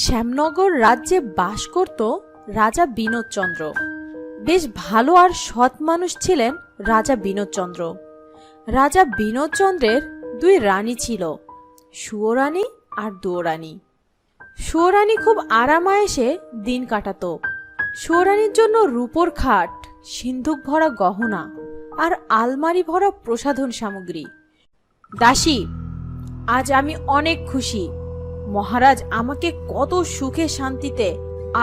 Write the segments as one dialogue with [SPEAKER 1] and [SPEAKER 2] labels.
[SPEAKER 1] শ্যামনগর রাজ্যে বাস করত রাজা বিনোদচন্দ্র। বেশ ভালো আর সৎ মানুষ ছিলেন রাজা বিনোদচন্দ্র। রাজা বিনোদচন্দ্রের দুই রানী ছিল, সুয়োরানী আর দুয়োরানী। সুয়োরানী খুব আরামায়েশে দিন কাটাত। সুয়োরানীর জন্য রূপোর খাট, সিন্ধুক ভরা গহনা আর আলমারি ভরা প্রসাধন সামগ্রী। দাসী, আজ আমি অনেক খুশি। মহারাজ আমাকে কত সুখে শান্তিতে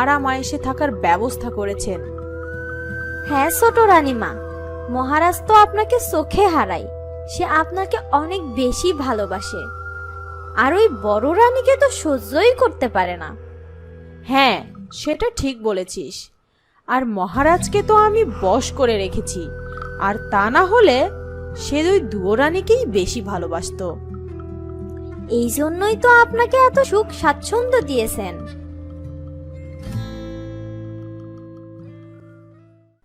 [SPEAKER 1] আরামায়েশে থাকার ব্যবস্থা করেছেন।
[SPEAKER 2] হ্যাঁ ছোট রানীমা, মহারাজ তো আপনাকে চোখে হারায়। সে আপনাকে অনেক বেশি ভালোবাসে, আর ওই বড় রানীকে তো সহ্যই করতে পারে না।
[SPEAKER 1] হ্যাঁ, সেটা ঠিক বলেছিস। আর মহারাজকে তো আমি বশ করে রেখেছি, আর তা না হলে সে ওই দুয়োরানীকেই বেশি ভালোবাসতো।
[SPEAKER 2] এই জন্যই তো আপনাকে এত সুখ স্বাচ্ছন্দ্য দিয়েছেন।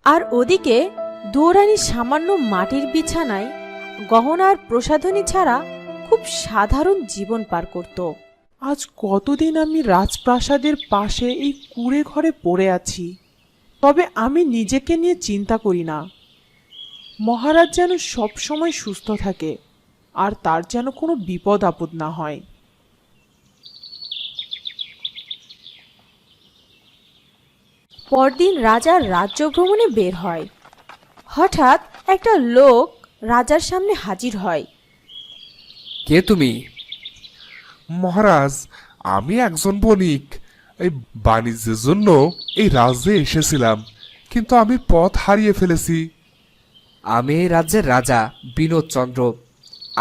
[SPEAKER 1] আর ওদিকে দুয়োরানী সামান্য মাটির বিছানায় গহনা আর প্রসাধনী ছাড়া খুব সাধারণ জীবন পার করত।
[SPEAKER 3] আজ কতদিন আমি রাজপ্রাসাদের পাশে এই কুঁড়ে ঘরে পড়ে আছি, তবে আমি নিজেকে নিয়ে চিন্তা করি না। মহারাজ যেন সবসময় সুস্থ থাকে, আর তার যেন কোনো বিপদ আপদ না হয়।
[SPEAKER 1] পরদিন রাজা রাজ্য ভ্রমণে বের হয়। হঠাৎ একটা লোক রাজার সামনে হাজির হয়।
[SPEAKER 4] কে তুমি?
[SPEAKER 5] মহারাজ, আমি একজন বণিক। এই বাণিজ্যের জন্য এই রাজ্যে এসেছিলাম, কিন্তু আমি পথ হারিয়ে ফেলেছি।
[SPEAKER 4] আমি এই রাজ্যের রাজা বিনোদচন্দ্র।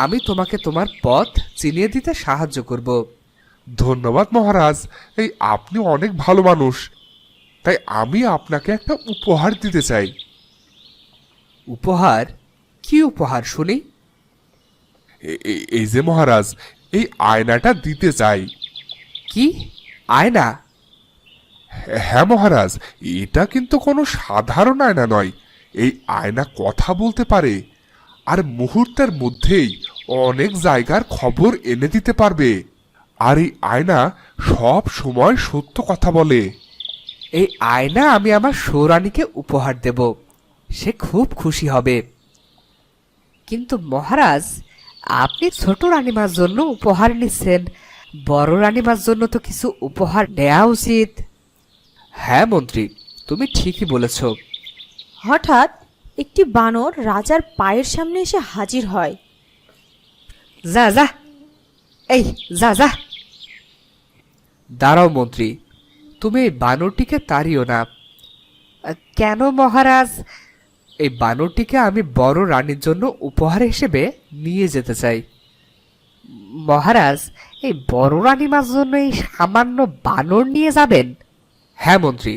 [SPEAKER 4] আমি তোমাকে তোমার পথ চিনিয়ে দিতে সাহায্য করব।
[SPEAKER 5] ধন্যবাদ মহারাজ, এই আপনি অনেক ভালো মানুষ, তাই আমি আপনাকে একটা উপহার দিতে চাই।
[SPEAKER 4] উপহার? কি উপহার শুনি?
[SPEAKER 5] এই যে মহারাজ, এই আয়নাটা দিতে চাই।
[SPEAKER 4] কি আয়না?
[SPEAKER 5] হ্যাঁ মহারাজ, এটা কিন্তু কোনো সাধারণ আয়না নয়। এই আয়না কথা বলতে পারে, আর মুহূর্তের মধ্যেই অনেক জায়গার খবর এনে দিতে পারবে। আর এই আয়না সব সময় সত্য কথা বলে।
[SPEAKER 4] এই আয়না আমি আমার সৌরানীকে উপহার দেব, সে খুব খুশি হবে। কিন্তু মহারাজ, আপনি ছোট রানীমার জন্য উপহার নিচ্ছেন, বড় রানীমার জন্য তো কিছু উপহার নেওয়া উচিত। হ্যাঁ মন্ত্রী, তুমি ঠিকই বলেছ।
[SPEAKER 1] হঠাৎ একটি বানর রাজার পায়ের সামনে এসে হাজির হয়।
[SPEAKER 4] যা যা, এই যা যা। দাঁড়াও মন্ত্রী, তুমি এই বানরটিকে তাড়িও না। কেন মহারাজ? এই বানরটিকে আমি বড় রানীর জন্য উপহার হিসেবে নিয়ে যেতে চাই। মহারাজ, এই বড় রানীমার জন্য এই সামান্য বানর নিয়ে যাবেন? হ্যাঁ মন্ত্রী,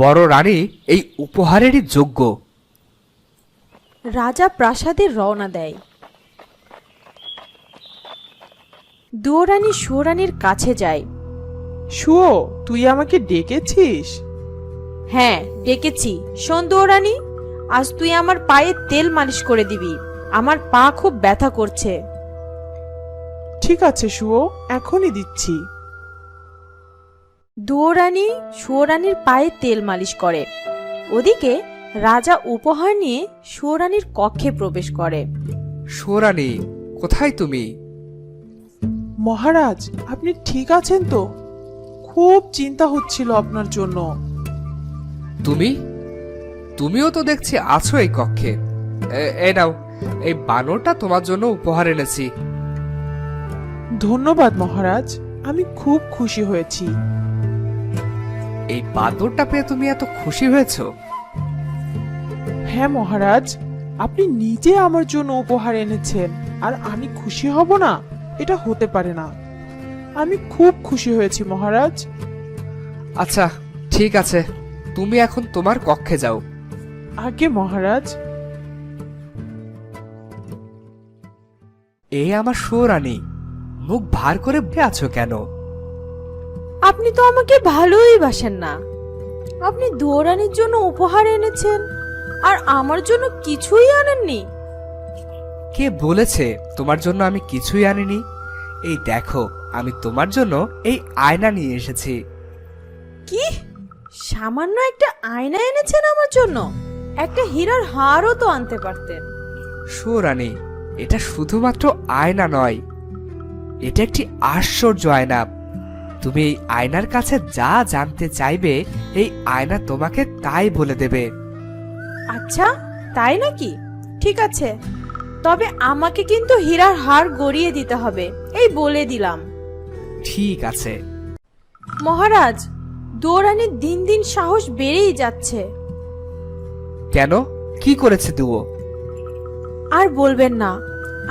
[SPEAKER 4] বড় রানী এই উপহারেরই যোগ্য।
[SPEAKER 1] রাজা প্রাসাদে রওনা দেয়। দুয়োরানী সুয়োরানীর কাছে যায়।
[SPEAKER 3] শুয়ো, তুই আমাকে ডেকেছিস?
[SPEAKER 1] হ্যাঁ, ডেকেছি। শোন দুয়োরানী, আজ তুই আমার পায়ে তেল মালিশ করে দিবি। আমার পা খুব ব্যথা করছে।
[SPEAKER 3] ঠিক আছে শুয়ো, এখনই দিচ্ছি।
[SPEAKER 1] দুয়োরানী সুয়োরানীর পায়ে তেল মালিশ করে। ওদিকে রাজা উপহার নিয়ে সুয়োরানীর কক্ষে প্রবেশ করে।
[SPEAKER 4] সৌরানী, কোথায় তুমি?
[SPEAKER 3] মহারাজ, আপনি ঠিক আছেন তো? খুব চিন্তা হচ্ছিল আপনার জন্য।
[SPEAKER 4] তুমিও তো দেখছি আছো এই কক্ষে। এই নাও, এই বানরটা তোমার জন্য উপহার এনেছি।
[SPEAKER 3] ধন্যবাদ মহারাজ, আমি খুব খুশি হয়েছি।
[SPEAKER 4] এই বানরটা পেয়ে তুমি এত খুশি হয়েছো?
[SPEAKER 3] হ্যাঁ মহারাজ, আপনি নিজে আমার জন্য উপহার এনেছেন, আর আমি খুশি হব না? এটা হতে পারে না। আমি খুব খুশি হয়েছি মহারাজ।
[SPEAKER 4] আচ্ছা ঠিক আছে, তুমি এখন তোমার কক্ষে যাও।
[SPEAKER 3] আগে মহারাজ।
[SPEAKER 4] এই আমার সৌরানী, মুখ ভার করে বসে আছো কেন?
[SPEAKER 1] আপনি তো আমাকে ভালোই বাসেন না। আপনি দুয়োরানীর জন্য উপহার এনেছেন, আর আমার জন্য কিছুই আনেননি।
[SPEAKER 4] কে বলেছে তোমার জন্য আমি কিছুই আনিনি? এই দেখো, আমি তোমার জন্য এই আয়না নিয়ে এসেছি।
[SPEAKER 1] কি সামান্য একটা আয়না এনেছেন আমার জন্য? একটা হীরার হারও তো আনতে পারতেন।
[SPEAKER 4] শো রানী, এটা শুধুমাত্র আয়না নয়, এটা একটি আশ্চর্য আয়না। তুমি এই আয়নার কাছে যা জানতে চাইবে এই আয়না তোমাকে তাই বলে দেবে।
[SPEAKER 1] আচ্ছা, তাই নাকি? ঠিক আছে, তবে আমাকে কিন্তু হীরার হার গড়িয়ে দিতে হবে, এই বলে দিলাম।
[SPEAKER 4] ঠিক আছে।
[SPEAKER 1] মহারাজ, দুয়োরানীর দিন দিন সাহস বেড়েই যাচ্ছে।
[SPEAKER 4] কেন, কি করেছে দুয়ো?
[SPEAKER 1] আর বলবেন না,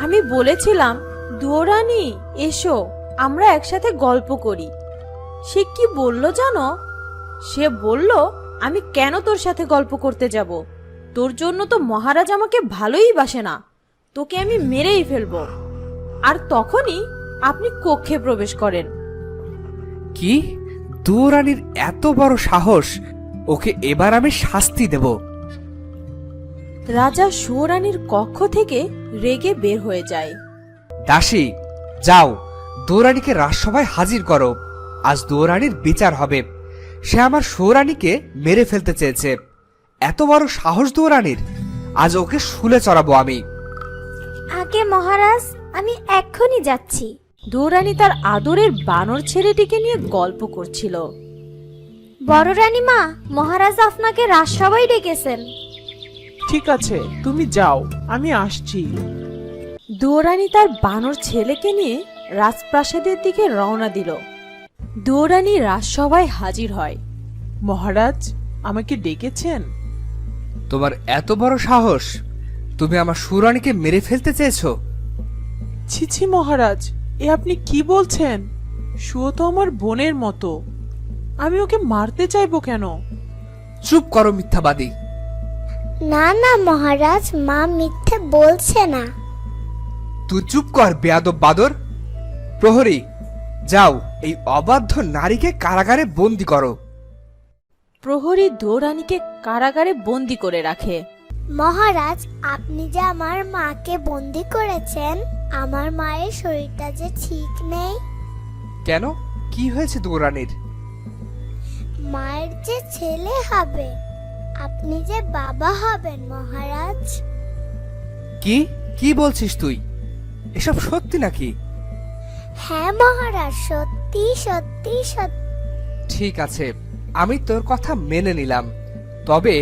[SPEAKER 1] আমি বলেছিলাম দুয়োরানী এসো, আমরা একসাথে গল্প করি। সে কি বলল জানো? সে বলল, আমি কেন তোর সাথে গল্প করতে যাব? তোর জন্য তো মহারাজ আমাকে ভালোই বাসে না, তোকে আমি মেরেই ফেলবো। আর তখনই আপনি কক্ষে প্রবেশ করেন।
[SPEAKER 4] কি, দুয়োরানীর এত বড় সাহস! ওকে এবার আমি শাস্তি দেব।
[SPEAKER 1] রাজা সুয়োরানীর কক্ষ থেকে রেগে বের হয়ে যায়।
[SPEAKER 4] দাসী, যাও, দুয়োরানীকে রাজসভায় হাজির করো। আজ দুয়োরানীর বিচার হবে। সে আমার সুয়োরানীকে মেরে ফেলতে চেয়েছে। এত বড় সাহস দুয়োরানীর! আজ ওকে শুলে চড়াবো আমি।
[SPEAKER 2] আগে মহারাজ, আমি এক্ষুনি যাচ্ছি।
[SPEAKER 1] দুয়োরানী তার আদরের বানর ছেলেটিকে নিয়ে গল্প করছিল।
[SPEAKER 2] বড় রানীমা, মহারাজ আপনাকে রাজসভায় ডেকেছেন।
[SPEAKER 3] ঠিক আছে, তুমি যাও, আমি আসছি।
[SPEAKER 1] দুয়োরানী তার বানর ছেলেকে নিয়ে রাজপ্রাসাদের দিকে রওনা দিল। দুয়োরানী রাজসভায় হাজির হয়।
[SPEAKER 3] মহারাজ, আমাকে ডেকেছেন?
[SPEAKER 4] তোমার এত বড় সাহস! তুমি আমার সুয়োরানীকে মেরে ফেলতে চেয়েছো?
[SPEAKER 3] ছি ছি মহারাজ, এ আপনি কি বলছেন? শুয়ো তো আমার বোনের মতো, আমি ওকে মারতে চাইবো কেন?
[SPEAKER 4] চুপ করো মিথ্যাবাদী!
[SPEAKER 6] না না মহারাজ, মা মিথ্যে বলছে না।
[SPEAKER 4] তুই চুপ কর বেয়াদব বাদর! প্রহরী, যাও, এই অবাধ্য নারীকে কারাগারে বন্দি করো।
[SPEAKER 1] প্রহরী দুয়োরানীকে কারাগারে বন্দি করে রাখে।
[SPEAKER 6] মহারাজ, আপনি যে আমার মাকে বন্দি করেছেন, আমার মায়ের শরীরটা যে ঠিক নেই।
[SPEAKER 4] কেন, কি হয়েছে দুয়োরানীর?
[SPEAKER 6] মায়ের যে ছেলে হবে, আপনি যে বাবা হবেন মহারাজ।
[SPEAKER 4] কি কি বলছিস তুই? এসব সত্যি নাকি?
[SPEAKER 6] হ্যাঁ মহারাজ, সত্যি সত্যি সত্যি।
[SPEAKER 4] ঠিক আছে, আমি তোর কথা মেনে নিলাম। তবে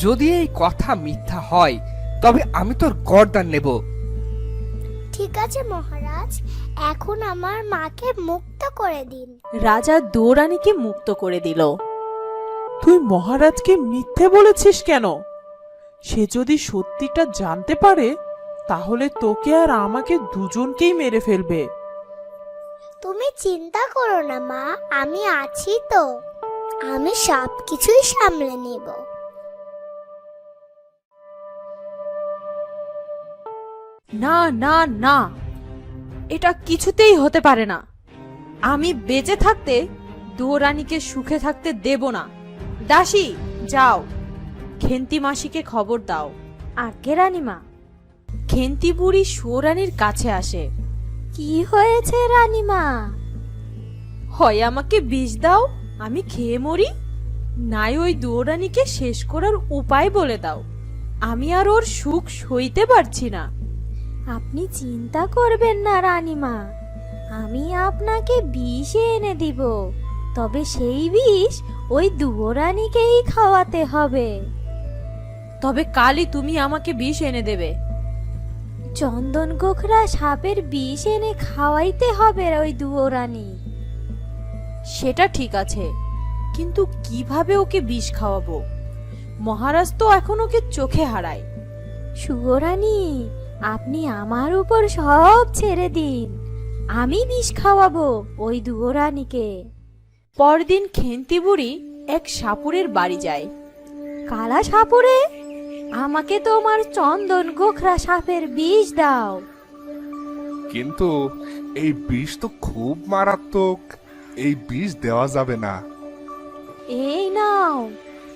[SPEAKER 4] যদি এই কথা মিথ্যা হয় তবে আমি তোর গর্দান নেব।
[SPEAKER 6] ঠিক আছে মহারাজ, এখন আমার মাকে মুক্ত করে দিন।
[SPEAKER 1] রাজা দুয়োরানীকে মুক্ত করে দিল।
[SPEAKER 3] তুই মহারাজকে মিথ্যে বলেছিস কেন? সে যদি সত্যিটা জানতে পারে তাহলে তোকে আর আমাকে দুজনকেই মেরে ফেলবে।
[SPEAKER 6] তুমি চিন্তা করো না মা, আমি আছি তো, আমি সব কিছুই সামলে নেব।
[SPEAKER 1] না না না, এটা কিছুতেই হতে পারে না। আমি বেঁচে থাকতে দুয়োরানীকে সুখে থাকতে দেব না। দাসী, যাও, খেন্তি মাসিকে খবর দাও।
[SPEAKER 2] আগে রানীমা।
[SPEAKER 1] খেন্তি বুড়ি সুয়োরানীর কাছে আসে।
[SPEAKER 2] কি হয়েছে রানীমা?
[SPEAKER 1] হয় আমাকে বিষ দাও, আমি খেয়ে মরি, নাই ওই দুয়োরানীকে শেষ করার উপায় বলে দাও। আমি আর ওর সুখ সইতে পারছি না।
[SPEAKER 2] আপনি চিন্তা করবেন না রানীমা, আমি আপনাকে বিষ এনে দিব। তবে সেই বিষ ওই দুয়োরানীকেই খাওয়াতে হবে।
[SPEAKER 1] তবে কালই তুমি আমাকে বিষ এনে দেবে।
[SPEAKER 2] চন্দন গোখরা সাপের বিষ এনে খাওয়াইতে হবে ওই দুয়োরানী।
[SPEAKER 1] সেটা ঠিক আছে, কিন্তু কিভাবে ওকে বিষ খাওয়াবো? মহারাজ তো এখন ওকে চোখে হারায়।
[SPEAKER 2] সুয়োরানী, আপনি আমার উপর সব ছেড়ে দিন, আমি বিষ খাওয়াবো ওই দুয়োরানীকে।
[SPEAKER 1] পরদিন খেন্তি বুড়ি এক সাপুরের বাড়ি যায়।
[SPEAKER 2] কালা সাপুরে, আমাকে তোমার চন্দন গোখরা সাপের বিষ দাও।
[SPEAKER 5] কিন্তু এই বিষ তো খুব মারাত্মক, এই বিষ দেওয়া যাবে না।
[SPEAKER 2] এই নাও,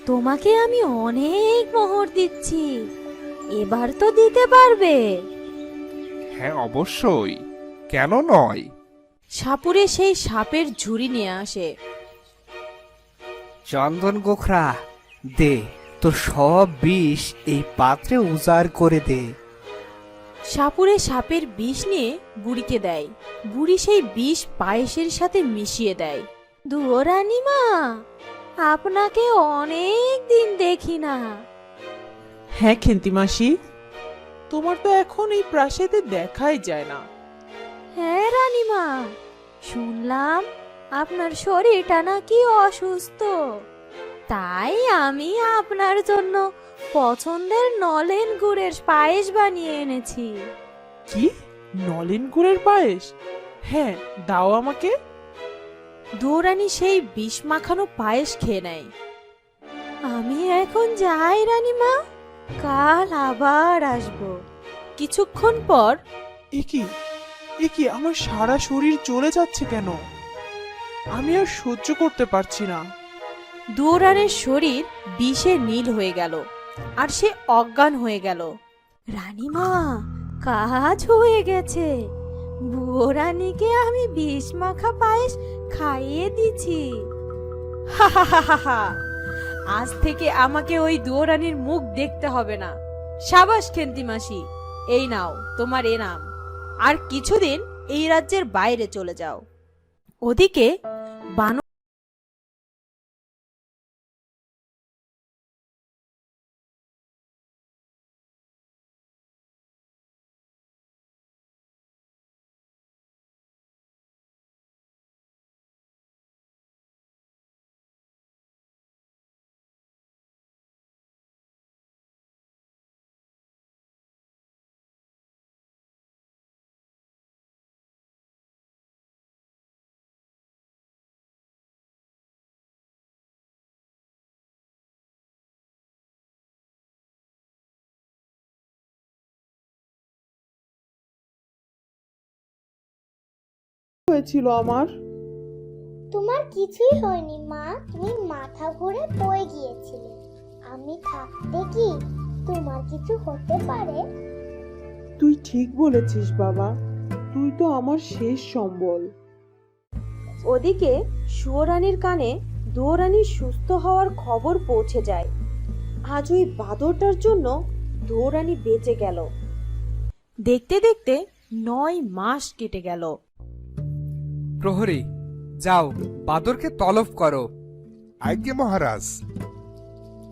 [SPEAKER 2] তোমাকে আমি অনেক মোহর দিচ্ছি, এবার তো দিতে পারবে।
[SPEAKER 5] হ্যাঁ অবশ্যই, কেন নয়।
[SPEAKER 1] সাপুরে সেই সাপের ঝুড়ি নিয়ে আসে।
[SPEAKER 4] চন্দন গোখরা, দে তোর সব বিষ এই পাত্রে উজাড় করে দে।
[SPEAKER 1] সাপুরে সাপের বিষ নিয়ে বুড়িকে দেয়। বুড়ি সেই বিষ পায়েসের সাথে মিশিয়ে দেয়।
[SPEAKER 2] দুয়ো রানীমা, আপনাকে অনেক দিন দেখি না।
[SPEAKER 3] হ্যাঁ খেন্তি মাসি, তোমার তো এখন এই প্রাসাদে দেখাই যায় না।
[SPEAKER 2] হ্যাঁ রানীমা, শুনলাম আপনার শরীরটা নাকি অসুস্থ, তাই আমি আপনার জন্য পছন্দের নলেন গুড়ের পায়েস বানিয়ে এনেছি।
[SPEAKER 3] কি, নলেন গুড়ের পায়েস? হ্যাঁ, দাও আমাকে।
[SPEAKER 1] দুয়োরানী সেই বিষ মাখানো পায়েস খেয়ে নেয়।
[SPEAKER 2] আমি এখন যাই রানীমা, কাল আবার আসবো।
[SPEAKER 1] কিছুক্ষণ পর
[SPEAKER 3] একি আমার সারা শরীর চলে যাচ্ছে কেন? আমি আর সহ্য করতে পারছি না।
[SPEAKER 1] দুয়োরানের শরীর বিষে নীল হয়ে গেল আর সে অজ্ঞান হয়ে গেল।
[SPEAKER 2] রানীমা, কাজ হয়ে গেছে। বুয়ো রানীকে আমি বিষ মাখা পায়েস খাইয়ে দিছি।
[SPEAKER 1] হাহাহাহা, আজ থেকে আমাকে ওই দুয়োরানীর মুখ দেখতে হবে না। সাবাস খেন্তি মাসি, এই নাও তোমার এনাম। আর কিছুদিন এই রাজ্যের বাইরে চলে যাও। ওদিকে বানর
[SPEAKER 3] হয়েছিল আমার?
[SPEAKER 6] তোমার কিছুই হয়নি মা, তুমি মাথা ঘুরে পড়ে গিয়েছিলে। আমি থাকতে কি তোমার কিছু হতে পারে?
[SPEAKER 3] তুই ঠিক বলেছিস বাবা, তুই তো আমার শেষ সম্বল।
[SPEAKER 1] ওদিকে সুয়োরানীর কানে দুয়োরানীর সুস্থ হওয়ার খবর পৌঁছে যায়। আজ ওই বাদরটার জন্য দুয়োরানী বেঁচে গেল। দেখতে দেখতে 9 মাস কেটে গেল।
[SPEAKER 4] প্রহরী, যাও বাদরকে তলব করো।
[SPEAKER 5] আজ্ঞে মহারাজ।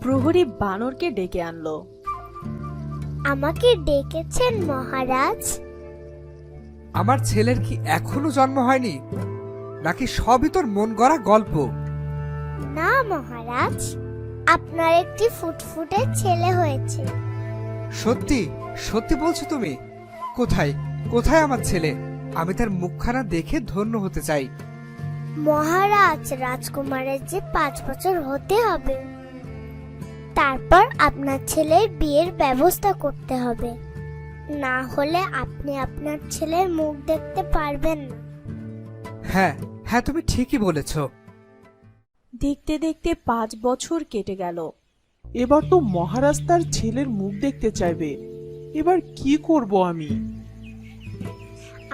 [SPEAKER 1] প্রহরী বানরকে ডেকে আনলো।
[SPEAKER 6] আমাকে ডেকেছেন মহারাজ?
[SPEAKER 4] আমার ছেলের কি এখনো জন্ম হয়নি, নাকি সবই তোর মন গড়া গল্প?
[SPEAKER 6] না মহারাজ, আপনার একটি ফুটফুটে ছেলে হয়েছে।
[SPEAKER 4] সত্যি সত্যি বলছো তুমি? কোথায় কোথায় আমার ছেলে? আমি তার মুখখানা দেখে ধন্য হতে চাই।
[SPEAKER 6] মহারাজ, রাজকুমারের যে 5 বছর হতে হবে, তারপর আপনার ছেলের বিয়ের ব্যবস্থা করতে হবে, না হলে আপনি আপনার ছেলের মুখ দেখতে পারবেন না।
[SPEAKER 4] হ্যাঁ হ্যাঁ, তুমি ঠিকই বলেছ।
[SPEAKER 1] দেখতে দেখতে 5 বছর কেটে গেল।
[SPEAKER 3] এবার তো মহারাজ তার ছেলের মুখ দেখতে চাইবে। এবার কি করব আমি?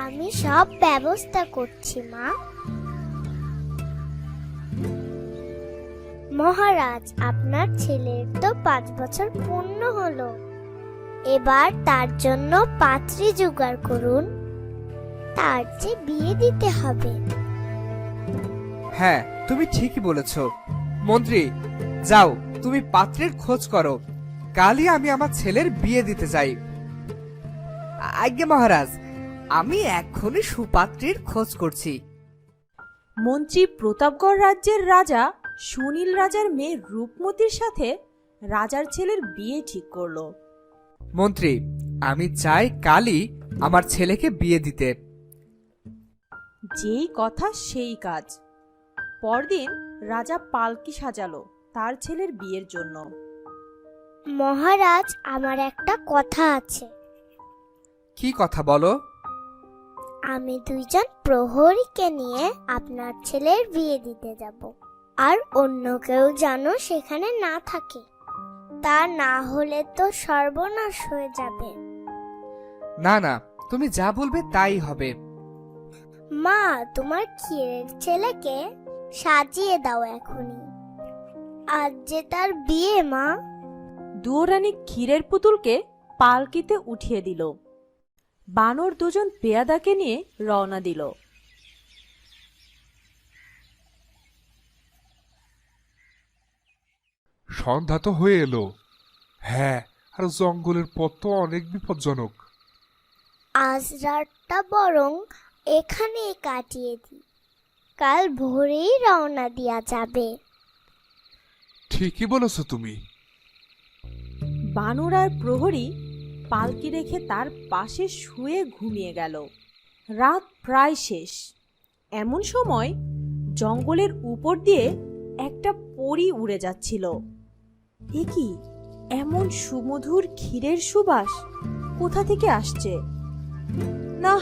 [SPEAKER 6] আমি সব ব্যবস্থা করছি মা। মহারাজ, আপনার ছেলের তো 5 বছর পূর্ণ হলো। এবার তার জন্য পাত্রী জোগাড় করুন, তার যে বিয়ে দিতে হবে।
[SPEAKER 4] হ্যাঁ, তুমি ঠিকই বলেছ। মন্ত্রী, যাও তুমি পাত্রের খোঁজ করো। কালই আমি আমার ছেলের বিয়ে দিতে চাই। আজ্ঞে মহারাজ, আমি এখনই সুপাত্রীর খোঁজ করছি।
[SPEAKER 1] মন্ত্রী প্রতাপগড় রাজ্যের রাজা সুনীল রাজার মেয়ে রূপমতির সাথে রাজার ছেলের বিয়ে ঠিক করলো।
[SPEAKER 4] মন্ত্রী, আমি চাই কালই আমার ছেলেকে বিয়ে দিতে।
[SPEAKER 1] যেই কথা সেই কাজ। পরদিন রাজা পালকি সাজালো তার ছেলের বিয়ের জন্য।
[SPEAKER 6] মহারাজ, আমার একটা কথা আছে।
[SPEAKER 4] কি কথা বলো?
[SPEAKER 6] আমি 2 জন প্রহরীকে নিয়ে আপনার ছেলের বিয়ে দিতে যাব, আর অন্য কেউ যেন সেখানে না থাকে, তা না হলে তো সর্বনাশ হয়ে যাবে।
[SPEAKER 4] না না, তুমি যা বলবে তাই হবে।
[SPEAKER 6] মা, তোমার ক্ষীরের ছেলেকে সাজিয়ে দাও এখনই। আজ যে তার বিয়ে মা।
[SPEAKER 1] দুয়োরানী ক্ষীরের পুতুলকে পালকিতে উঠিয়ে দিল। বানর দুজন পেয়াদাকে নিয়ে রওনা দিল।
[SPEAKER 5] সন্ধ্যা তো হয়ে এলো। হ্যাঁ, আর জঙ্গলের পথ তো অনেক বিপজ্জনক।
[SPEAKER 6] আজ রাতটা বরং এখানেই কাটিয়ে দিই, কাল ভোরেই রওনা দেয়া যাবে।
[SPEAKER 5] ঠিকই বলেছ তুমি।
[SPEAKER 1] বানর আর প্রহরী পালকি রেখে তার পাশে শুয়ে ঘুমিয়ে গেল। রাত প্রায় শেষ। এমন সময় জঙ্গলের উপর দিয়ে একটা পরী উড়ে যাচ্ছিল। এ কি, এমন সুমধুর ক্ষীরের সুবাস কোথা থেকে আসছে? না,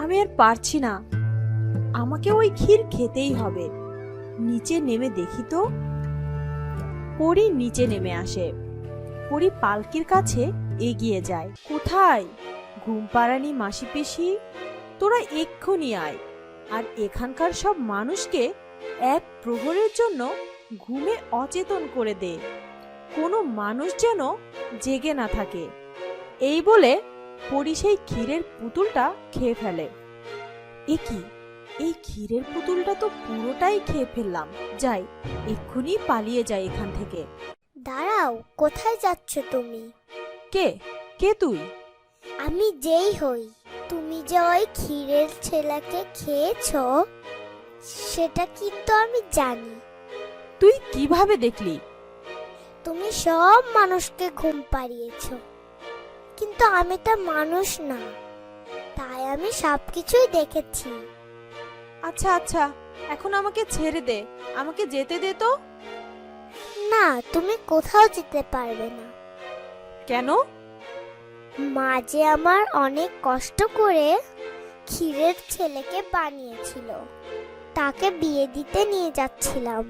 [SPEAKER 1] আমি আর পারছি না, আমাকে ওই ক্ষীর খেতেই হবে। নিচে নেমে দেখি তো। পরী নিচে নেমে আসে। পরী পালকির কাছে এগিয়ে যায়। কোথায় ঘুমপাড়ানি মাসি পিসি, তোরা এক্ষুনি আয় আর এখানকার সব মানুষকে এক প্রহরের জন্য ঘুমে অচেতন করে দে, কোনো মানুষ যেন জেগে না থাকে। এই বলে পরী সেই ক্ষীরের পুতুলটা খেয়ে ফেলে। এ কি, এই ক্ষীরের পুতুলটা তো পুরোটাই খেয়ে ফেললাম। যাই, এক্ষুনি পালিয়ে যাই এখান থেকে।
[SPEAKER 6] দাঁড়াও, কোথায় যাচ্ছ তুমি?
[SPEAKER 1] কে কে তুই?
[SPEAKER 6] আমি যেই হই। তুমি যে ওই ক্ষীরের ছেলেকে খেয়েছো সেটা কিন্তু আমি জানি।
[SPEAKER 1] তুই কিভাবে দেখলি?
[SPEAKER 6] তুমি সব মানুষকে ঘুম পাড়িয়েছো, কিন্তু আমি তো মানুষ না, তাই আমি সবকিছুই দেখেছি।
[SPEAKER 1] আচ্ছা আচ্ছা, এখন আমাকে ছেড়ে দে, আমাকে যেতে দে তো।
[SPEAKER 6] না, তুমি কোথাও যেতে পারবে না।
[SPEAKER 1] কেন?
[SPEAKER 6] মা যে আমার অনেক কষ্ট করে ক্ষীরের ছেলেকে বানিয়েছিল, তাকে বিয়ে দিতে নিয়ে যাচ্ছিলাম,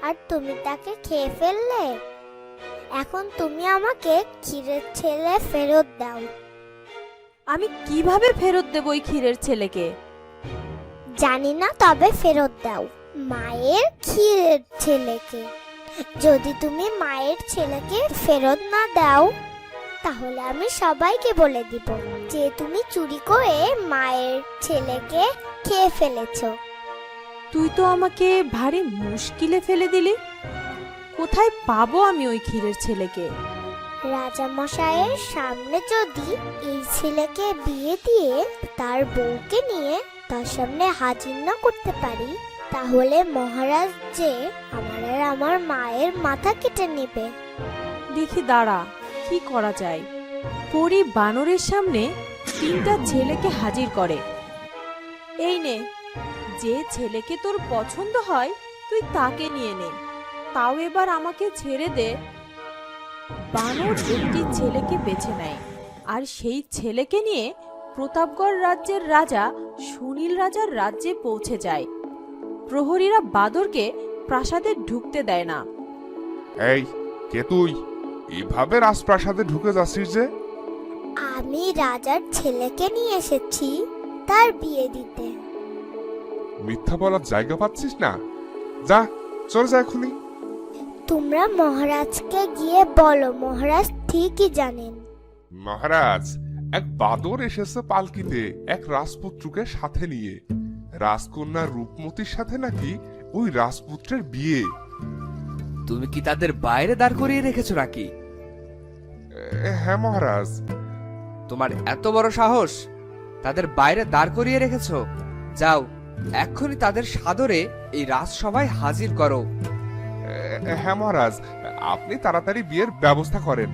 [SPEAKER 6] আর তুমি তাকে খেয়ে ফেললে। এখন তুমি আমাকে ক্ষীরের ছেলে ফেরত দাও।
[SPEAKER 1] আমি কিভাবে ফেরত দেব ওই ক্ষীরের ছেলেকে?
[SPEAKER 6] জানি না, তবে ফেরত দাও মায়ের ক্ষীরের ছেলেকে। যদি তুমি মায়ের ছেলেকে ফেরত না দাও, তাহলে আমি সবাইকে বলে দিব যে তুমি চুরি করে মায়ের ছেলেকে খেয়ে ফেলেছো।
[SPEAKER 1] তুই তো আমাকে ভারী মুশকিলে ফেলে দিলি। কোথায় পাবো আমি ওই ক্ষীরের ছেলেকে?
[SPEAKER 6] রাজা মশাইয়ের সামনে যদি এই ছেলেকে বিয়ে দিয়ে তার বউকে নিয়ে তার সামনে হাজির না করতে পারি, তাহলে মহারাজ যে আমার আর আমার মায়ের মাথা কেটে নেবে।
[SPEAKER 1] দেখি দাঁড়া, কি করা যায়। পরী বানরের সামনে 3টা ছেলেকে হাজির করে। এই নে, যে ছেলেকে তোর পছন্দ হয় তুই তাকে নিয়ে নে, তাও এবার আমাকে ছেড়ে দে। বানর একটি ছেলেকে বেছে নেয়, আর সেই ছেলেকে নিয়ে প্রতাপগড় রাজ্যের রাজা সুনীল রাজার রাজ্যে পৌঁছে যায়। প্রহরীরা বাদরকে প্রাসাদে ঢুকতে দেয় না।
[SPEAKER 5] এই, কে তুই? এভাবে রাজপ্রাসাদে ঢুকে যাচ্ছিস যে?
[SPEAKER 6] আমি রাজার ছেলেকে নিয়ে এসেছি তার বিয়ে দিতে।
[SPEAKER 5] মিথ্যা বলার জায়গা পাচ্ছিস না? যা, চলে যা এখনই।
[SPEAKER 6] তোমরা মহারাজকে গিয়ে বলো, মহারাজ ঠিকই জানেন।
[SPEAKER 5] মহারাজ, এক বাদর এসেছে পালকিতে এক রাজপুত্রকে সাথে নিয়ে। রাজকন্যা রূপমতির সাথে নাকি ওই রাজপুত্রের বিয়ে।
[SPEAKER 4] তুমি কি তাদের বাইরে দাঁড় করিয়ে রেখেছো নাকি?
[SPEAKER 5] হ্যাঁ মহারাজ।
[SPEAKER 4] তোমার এত বড় সাহস, তাদের বাইরে দাঁড় করিয়ে রেখেছো? যাও, এক্ষুনি তাদের সাদরে এই রাজসভায় হাজির করো।
[SPEAKER 5] হ্যাঁ মহারাজ, আপনি তাড়াতাড়ি বিয়ের ব্যবস্থা করেন,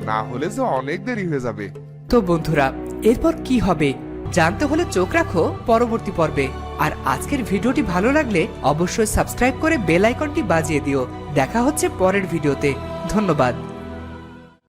[SPEAKER 5] না হলে যে অনেক দেরি হয়ে যাবে।
[SPEAKER 4] তো বন্ধুরা, এরপর কি হবে জানতে হলে চোখ রাখো পরবর্তী পর্বে। আর আজকের ভিডিওটি ভালো লাগলে অবশ্যই সাবস্ক্রাইব করে বেল আইকনটি বাজিয়ে দিও। দেখা হচ্ছে পরের ভিডিওতে। ধন্যবাদ।